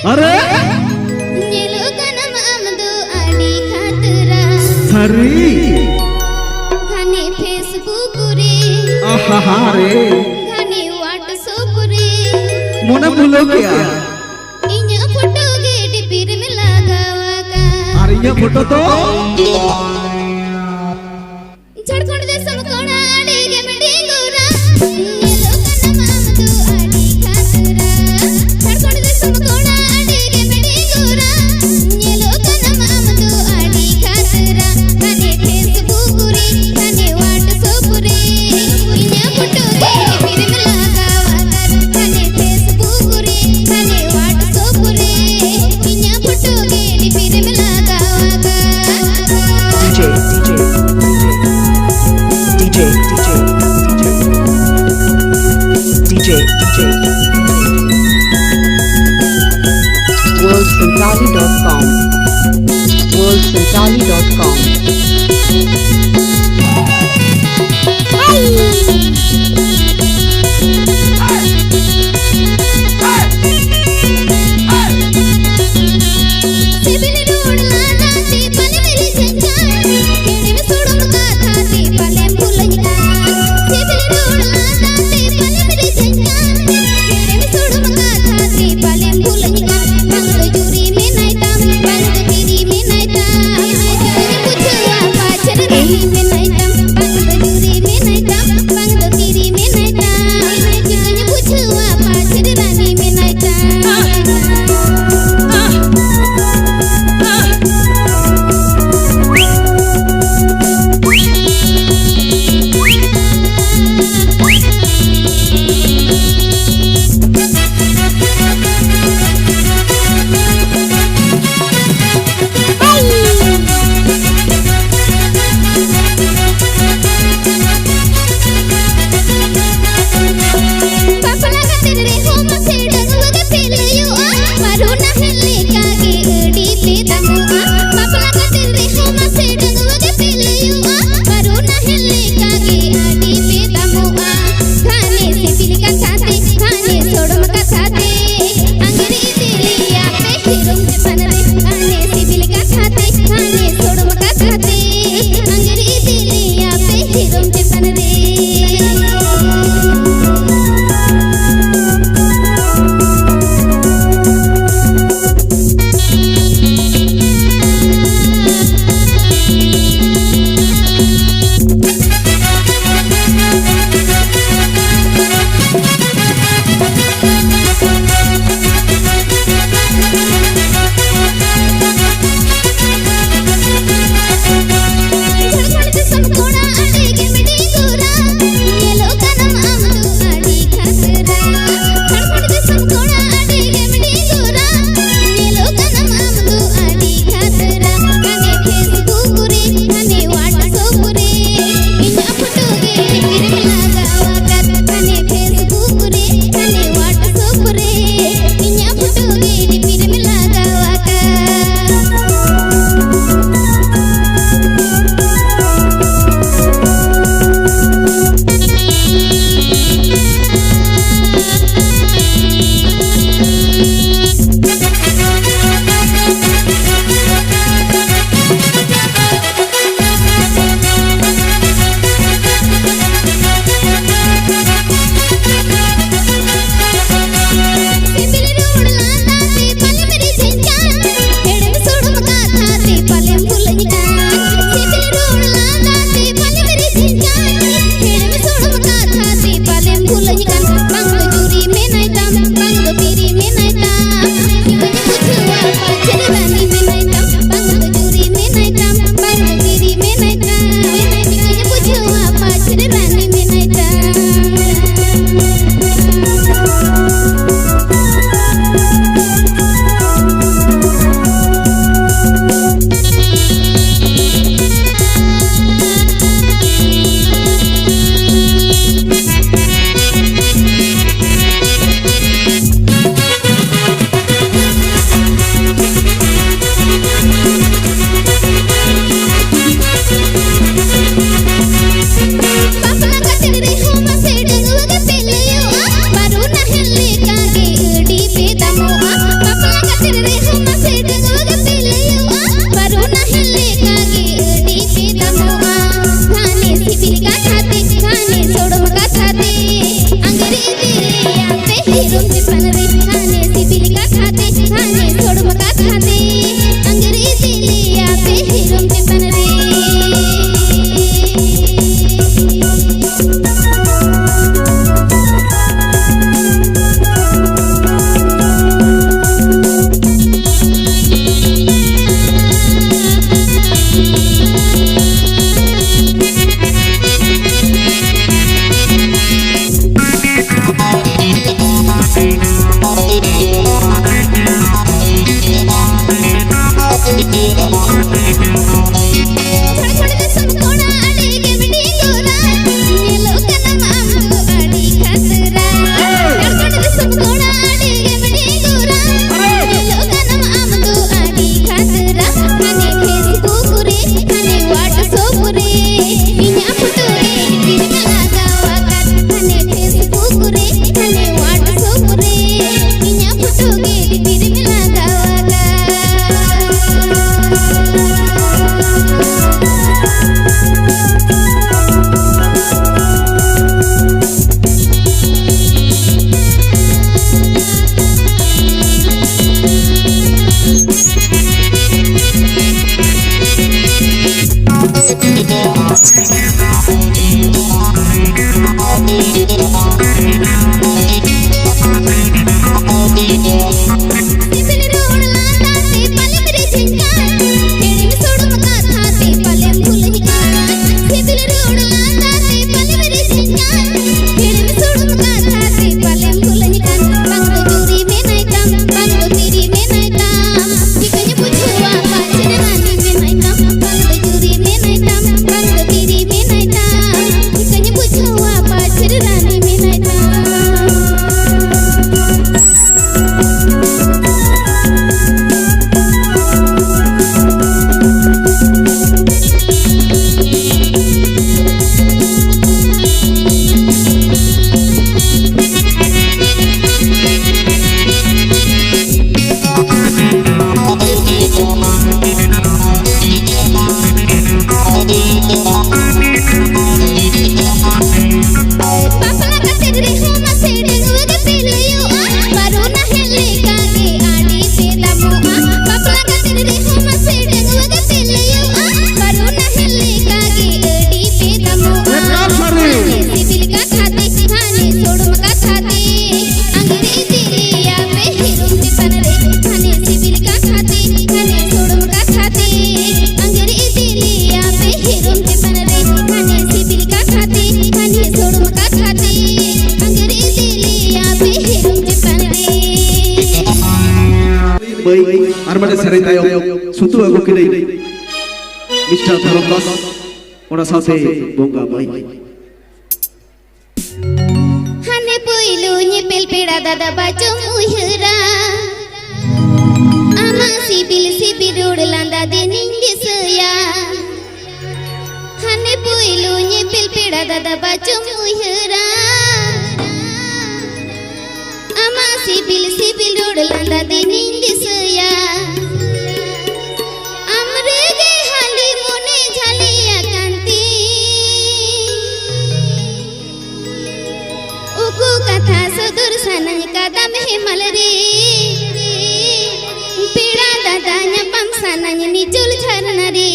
अरे सरी घने फेसबुक रे आहा रे घने व्हाट्सएप रे मोने भूलो क्या इन्या फोटो गे डिपीर में लगावा का अरे ये फोटो तो झड़खंड दे समकोणा आड़े गे मेडी गोरा ये लोगन माम दो आड़ी खातरा झड़खंड दे समकोणा आड़े गे मेडी गोरा ये लोगन माम दो आड़ी खातरा घने फेसबुक रे घने व्हाट्सएप रे इन्या फोटो गे डिपीर में लगावा का घने फेसबुक रे घने व्हाट्सएप रे इन्या फोटो गे डिपीर में लगावा का DJ worldsantali.com Armada serai tayo sutu aku kini Mr. Tharokas ona saute bonga bai hane poilu nyepel peda dada bacu muhra ama sibil rod landa dening disaya hane poilu nyepel peda dada bacu muhra ama sibil rod landa dening disaya amre ge hali mone jhaliya kanti uku katha sudur sanang kadam hemal re pida dadanya pam sanang nijul jharna re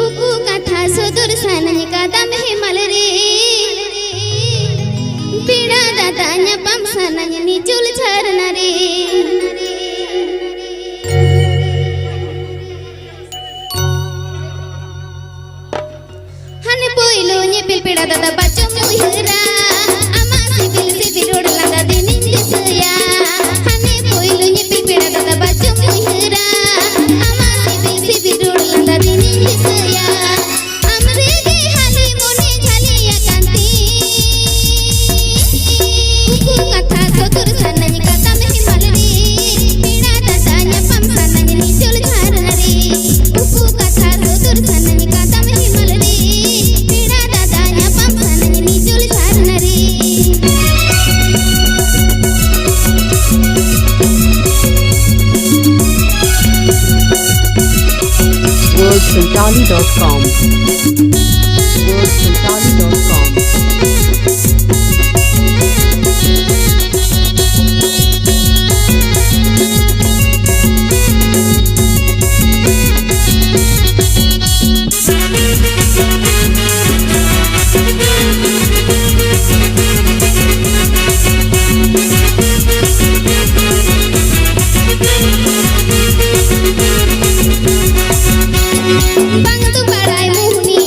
uku katha sudur sanang kadam hemal re pida dadanya pam sanang nijul jharna re hane poilu nyepel peda dada bacu muhra ama sibil rod landa dening disaya hane poilu nyepel peda dada bacu muhra ama sibil rod landa dening disaya amre ge hali mone jhaliya kanti uku katha sotur sanang kadam hemal re pida dadanya pam sanang nijul jharna re uku katha sotur sanang kadam hemal re pida dadanya pam sanang nijul jharna re worldfrontali.com worldfrontali.com bang tu parai muhni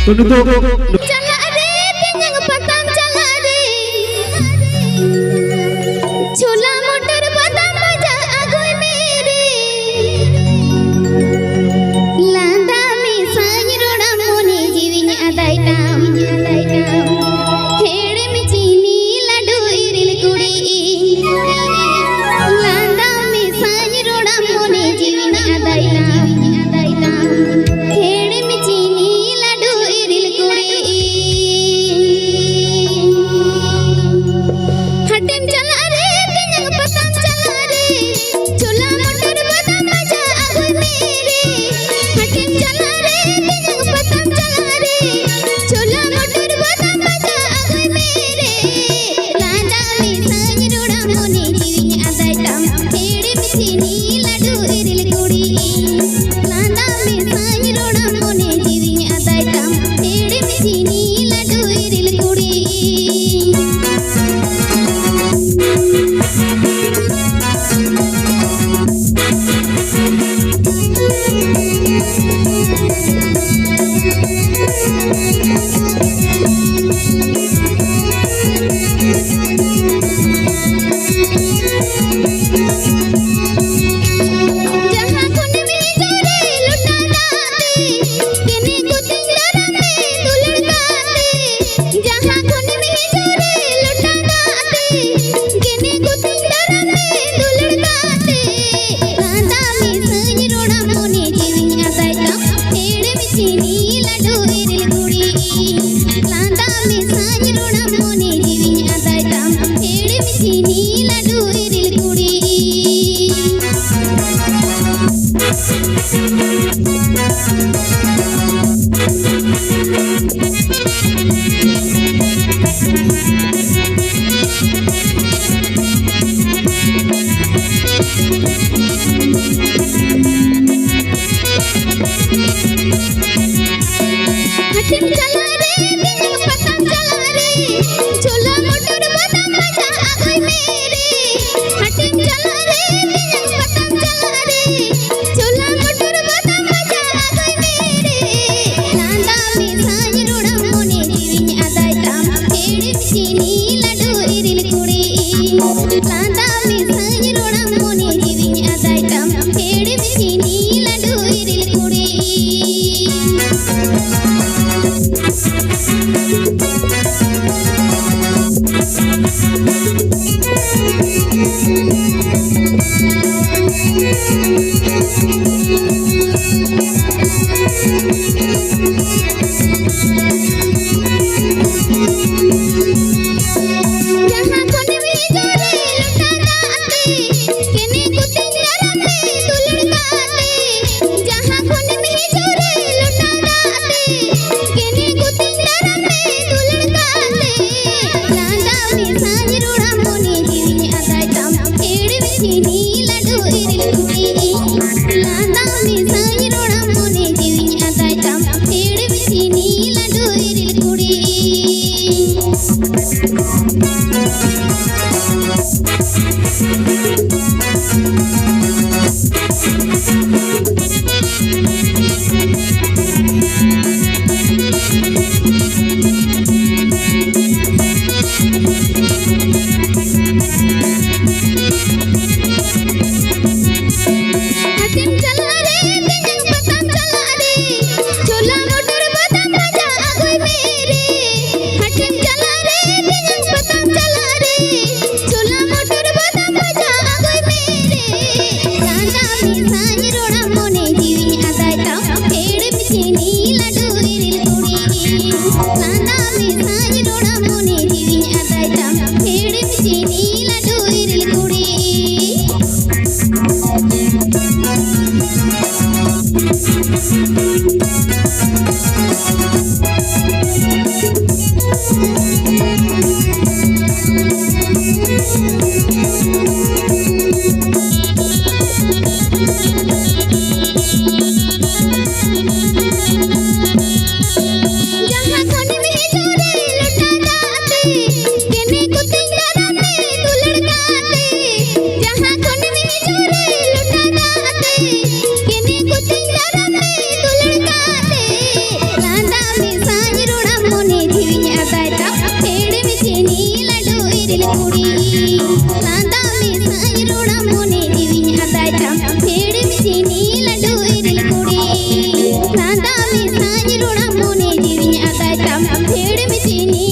तो नितो चला रे तिंजंग पतंग चला रे छोला motor पतंग बजा आगोय मेरे लांदा में साई रोड़ा मोने जीविन अदाइटाम खेड़े में चीनी लड्डू इरिल कुड़ी लांदा में साई रोड़ा मोने जीविन अदाइटाम खेड़े में चीनी लड्डू इरिल कुड़ी हटिम चला रे तिंजंग पतंग चला रे छोला मोटर पतंग बजा आगोय मेरे हटिम चला रे तिंजंग पतंग चला रे छोला मोटर पतंग बजा आगोय मेरे लांदा में साई रोड़ा मोने जीविन अदाइटाम खेड़े में चीनी लड्डू इरिल कुड़ी लांदा में साई रोड़ा मोने जीविन अदाइटाम खेड़े में चीनी लड्डू इरिल कुड़ी जहाँ खुन में जोरे लुटा दाते केने को तिंगरा में दुलड़ दाते जहाँ खुन में जोरे लुटा दाते केने को तिंगरा में दुलड़ दाते लांदा में साई रोड़ा मोने जीविन अदाइटाम खेड़े में चीनी लड्डू इरिल कुड़ी लांदा में साई रोड़ा मोने जीविन अदाइटाम खेड़े में चीनी लड्डू इरिल कुड़ी हटिम चला रे तिंजंग पतंग चला रे छोला मोटर पतंग बजा आगोय मेरे हटिम चला रे तिंजंग पतंग चला रे छोला मोटर पतंग बजा आगोय मेरे लांदा में साई रोड़ा मोने जीविन अदाइटाम खेड़े में चीनी लड्डू इरिल कुड़ी लांदा में साई रोड़ा मोने जीविन अदाइटाम खेड़े में चीनी लड्डू इरिल कुड़ी जहाँ खुन में जोरे लुटा दाते केने को तिंगरा में दुलड़ दाते जहाँ खुन में जोरे लुटा दाते केने को तिंगरा में दुलड़ दाते लांदा में साई रोड़ा मोने जीविन अदाइटाम खेड़े में चीनी लड्डू इरिल कुड़ी लांदा में साई रोड़ा मोने जीविन अदाइटाम खेड़े में चीनी लड्डू इरिल कुड़ी हटिम चला रे तिंजंग पतंग चला रे छोला मोटर पतंग बजा आगोय मेरे हटिम चला रे तिंजंग पतंग चला रे छोला मोटर पतंग बजा आगोय मेरे लांदा में साई रोड़ा मोने जीविन अदाइटाम खेड़े में चीनी लड्डू इरिल कुड़ी लांदा में साई रोड़ा मोने जीविन अदाइटाम खेड़े में चीनी मिडमिची नी